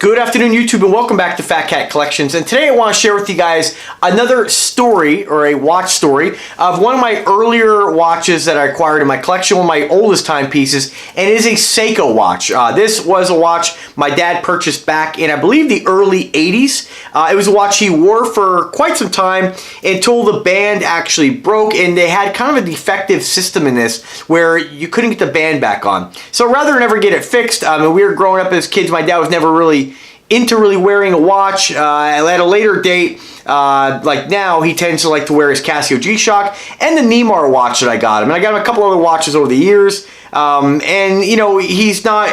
Good afternoon, YouTube, and welcome back to Fat Cat Collections. And today I want to share with you guys another story, or a watch story, of one of my earlier watches that I acquired in my collection, one of my oldest timepieces, and it is a Seiko watch. This was a watch my dad purchased back in, I believe, the early 80s. It was a watch he wore for quite some time until the band actually broke, and they had kind of a defective system in this where you couldn't get the band back on. So rather than ever get it fixed, we were growing up as kids, my dad was never really into wearing a watch. At a later date, like now, he tends to like to wear his Casio G-Shock and the Neymar watch that I got him. And I got him a couple other watches over the years. And you know, he's not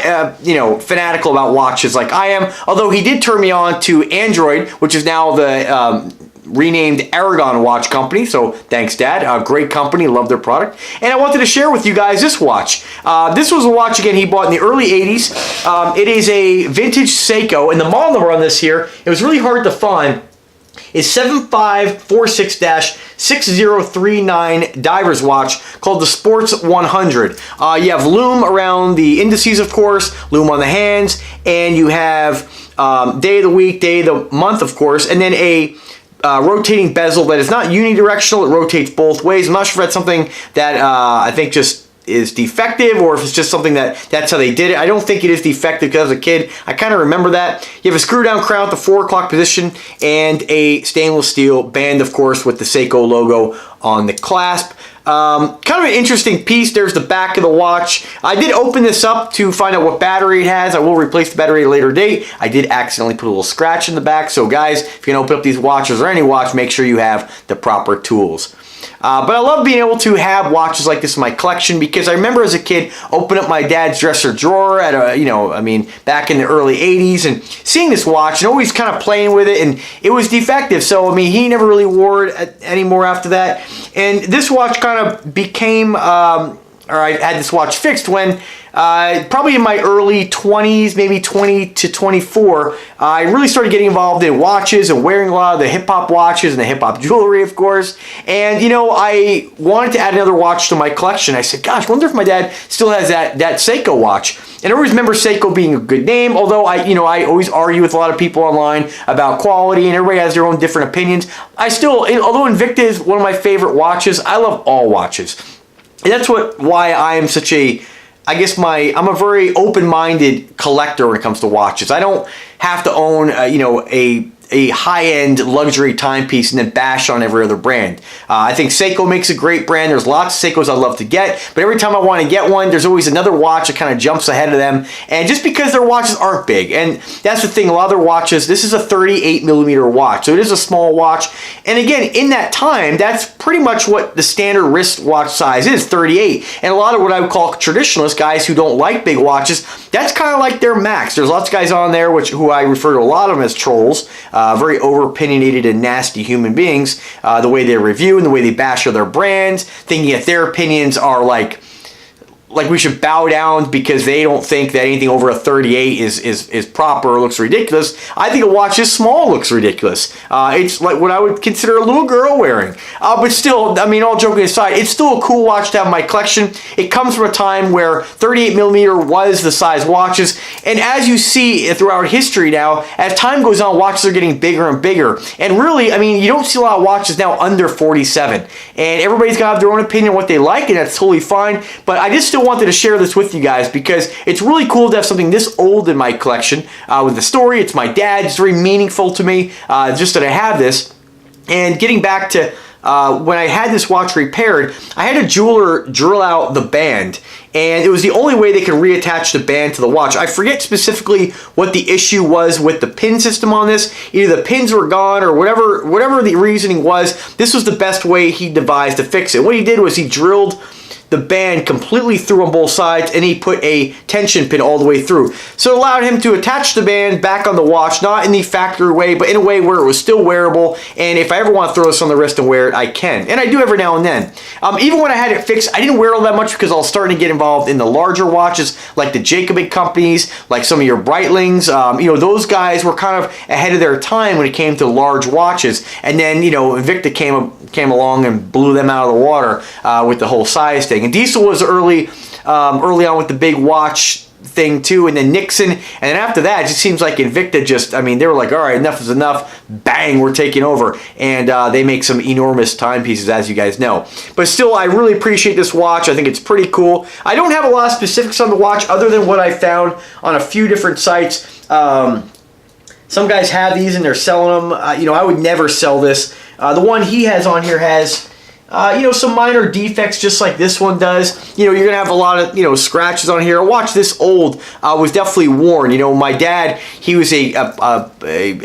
fanatical about watches like I am, although he did turn me on to Android, which is now the renamed Aragon watch company. So thanks, Dad. Great company, love their product. And I wanted to share with you guys this watch. This was a watch, again, he bought in the early 80s. It is a vintage Seiko, and the model number on this here, it was really hard to find, is 7546-6039 diver's watch called the Sports 100. You have lume around the indices, of course, lume on the hands, and you have day of the week, day of the month, of course, and then a rotating bezel that is not unidirectional. It rotates both ways. I'm not sure if that's something that I think just is defective, or if it's just something that's how they did it. I don't think it is defective, because as a kid I kind of remember that. You have a screw down crown at the 4 o'clock position and a stainless steel band, of course, with the Seiko logo on the clasp. Kind of an interesting piece. There's the back of the watch. I did open this up to find out what battery it has. I will replace the battery at a later date. I did accidentally put a little scratch in the back. So guys, if you're going to open up these watches or any watch, make sure you have the proper tools. But I love being able to have watches like this in my collection, because I remember as a kid opening up my dad's dresser drawer at back in the early 80s, and seeing this watch and always kind of playing with it, and it was defective. So, he never really wore it anymore after that. And this watch kind of became, or I had this watch fixed when, probably in my early 20s, maybe 20 to 24, I really started getting involved in watches and wearing a lot of the hip-hop watches and the hip-hop jewelry, of course. And, I wanted to add another watch to my collection. I said, gosh, I wonder if my dad still has that Seiko watch. And I always remember Seiko being a good name, although I always argue with a lot of people online about quality, and everybody has their own different opinions. Although INVICTA is one of my favorite watches, I love all watches. And that's why I am such a, I'm a very open-minded collector when it comes to watches. I don't have to own, a high-end luxury timepiece and then bash on every other brand. I think Seiko makes a great brand. There's lots of Seikos I'd love to get, but every time I want to get one, there's always another watch that kind of jumps ahead of them. And just because their watches aren't big, and that's the thing, a lot of their watches, this is a 38mm watch, so it is a small watch. And again, in that time, that's pretty much what the standard wristwatch size is, 38. And a lot of what I would call traditionalists, guys who don't like big watches, that's kind of like their max. There's lots of guys on there who I refer to a lot of them as trolls. Very over-opinionated and nasty human beings, the way they review and the way they bash other brands, thinking that their opinions are like we should bow down because they don't think that anything over a 38 is proper or looks ridiculous. I think a watch this small looks ridiculous. It's like what I would consider a little girl wearing. But still, all joking aside, it's still a cool watch to have in my collection. It comes from a time where 38mm was the size watches, and as you see throughout history now, as time goes on, watches are getting bigger and bigger. And really, you don't see a lot of watches now under 47. And everybody's got to have their own opinion on what they like, and that's totally fine. But I just still wanted to share this with you guys because it's really cool to have something this old in my collection with the story. It's my dad. It's very meaningful to me just that I have this. And getting back to when I had this watch repaired, I had a jeweler drill out the band, and it was the only way they could reattach the band to the watch. I forget specifically what the issue was with the pin system on this. Either the pins were gone or whatever the reasoning was, this was the best way he devised to fix it. What he did was he drilled the band completely through on both sides, and he put a tension pin all the way through. So it allowed him to attach the band back on the watch, not in the factory way, but in a way where it was still wearable, and if I ever want to throw this on the wrist and wear it, I can. And I do every now and then. Even when I had it fixed, I didn't wear it all that much because I was starting to get involved in the larger watches, like the Jacobin companies, like some of your Breitlings. Those guys were kind of ahead of their time when it came to large watches. And then, INVICTA came along and blew them out of the water with the whole size thing. And Diesel was early on with the big watch thing too, and then Nixon, and then after that, it just seems like Invicta just, I mean, they were like, all right, enough is enough, bang, we're taking over, and they make some enormous timepieces, as you guys know. But still, I really appreciate this watch. I think it's pretty cool. I don't have a lot of specifics on the watch other than what I found on a few different sites. Some guys have these and they're selling them. You know, I would never sell this. The one he has on here has, you know, some minor defects just like this one does. You know, you're going to have a lot of, you know, scratches on here. A watch this old was definitely worn. You know, my dad, he was a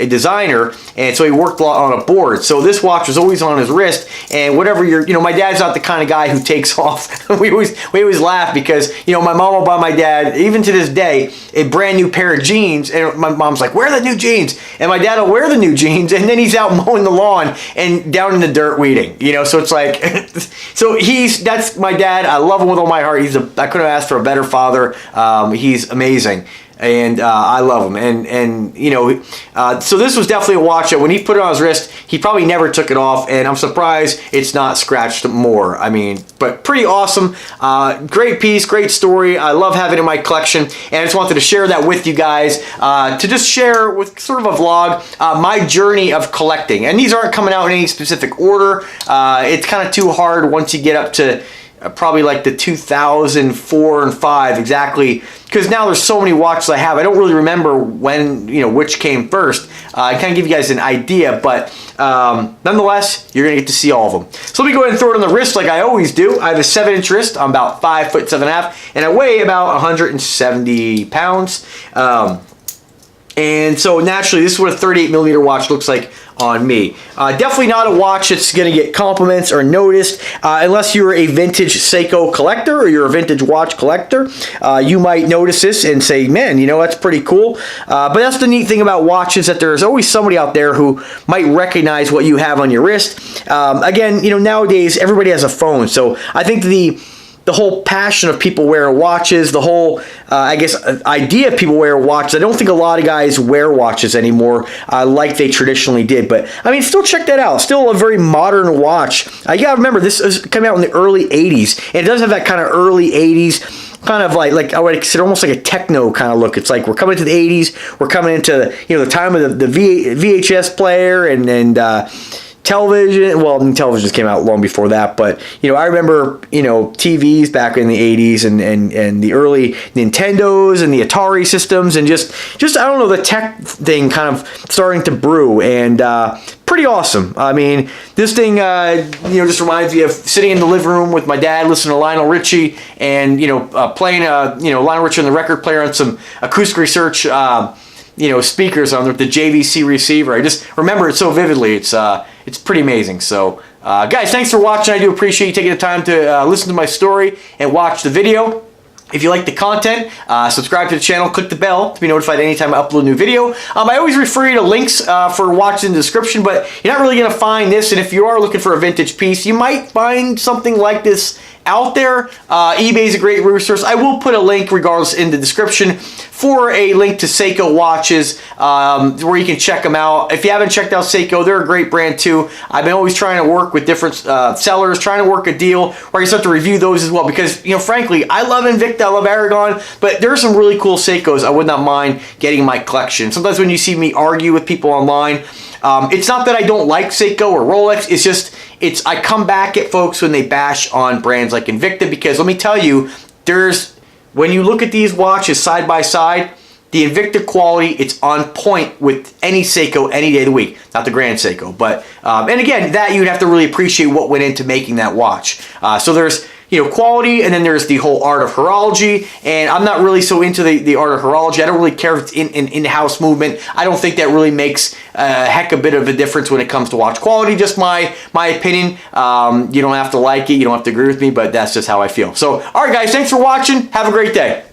designer, and so he worked a lot on a board. So this watch was always on his wrist, and whatever you know, my dad's not the kind of guy who takes off. we always laugh because, you know, my mom will buy my dad, even to this day, a brand new pair of jeans, and my mom's like, where are the new jeans? And my dad will wear the new jeans, and then he's out mowing the lawn and down in the dirt weeding, you know, so it's like, so that's my dad. I love him with all my heart. I couldn't have asked for a better father. He's amazing, and I love him. And you know, so this was definitely a watch that when he put it on his wrist, he probably never took it off, and I'm surprised it's not scratched more. I mean, but pretty awesome. Great piece, great story. I love having it in my collection, and I just wanted to share that with you guys, to just share with sort of a vlog, my journey of collecting. And these aren't coming out in any specific order. It's kind of too hard once you get up to probably like the 2004 and 5 exactly, because now there's so many watches I have. I don't really remember when, you know, which came first. I kind of give you guys an idea, but nonetheless, you're gonna get to see all of them. So let me go ahead and throw it on the wrist like I always do. I have a 7-inch wrist. I'm about 5'7½", and I weigh about 170 pounds. And so naturally, this is what a 38mm watch looks like on me. Definitely not a watch that's going to get compliments or noticed unless you're a vintage Seiko collector or you're a vintage watch collector. You might notice this and say, man, you know, that's pretty cool. But that's the neat thing about watches, that there's always somebody out there who might recognize what you have on your wrist. Again, you know, nowadays everybody has a phone, so I think the whole passion of people wearing watches, the whole, I guess, idea of people wearing watches. I don't think a lot of guys wear watches anymore like they traditionally did. But, I mean, still check that out. Still a very modern watch. You got to remember, this is coming out in the early 80s. And it does have that kind of early 80s, kind of like I would consider almost like a techno kind of look. It's like we're coming to the 80s. We're coming into, you know, the time of the VHS player and television. Well, televisions came out long before that, but you know, I remember, you know, TVs back in the 80s and the early Nintendos and the Atari systems, and just I don't know, the tech thing kind of starting to brew, and pretty awesome. I mean, this thing, you know, just reminds me of sitting in the living room with my dad, listening to Lionel Richie, and you know, playing you know, Lionel Richie on the record player on some acoustic research, you know, speakers on the JVC receiver. I just remember it so vividly. It's pretty amazing. So, guys, thanks for watching. I do appreciate you taking the time to listen to my story and watch the video. If you like the content, subscribe to the channel, click the bell to be notified anytime I upload a new video. I always refer you to links for watching in the description, but you're not really going to find this. And if you are looking for a vintage piece, you might find something like this out there. eBay is a great resource. I will put a link regardless in the description for a link to Seiko watches, where you can check them out. If you haven't checked out Seiko, they're a great brand too. I've been always trying to work with different sellers, trying to work a deal where I can start to review those as well, because, you know, frankly, I love Invicta, I love Aragon, but there are some really cool Seikos I would not mind getting in my collection. Sometimes when you see me argue with people online, it's not that I don't like Seiko or Rolex, it's just, I come back at folks when they bash on brands like Invicta, because let me tell you, when you look at these watches side by side, the Invicta quality, it's on point with any Seiko any day of the week. Not the Grand Seiko, but, and again, that you'd have to really appreciate what went into making that watch. So there's, you know, quality, and then there's the whole art of horology, and I'm not really so into the art of horology. I don't really care if it's in-house movement. I don't think that really makes a heck of a bit of a difference when it comes to watch quality. Just my opinion. You don't have to like it, you don't have to agree with me, but that's just how I feel. So, alright guys, thanks for watching. Have a great day.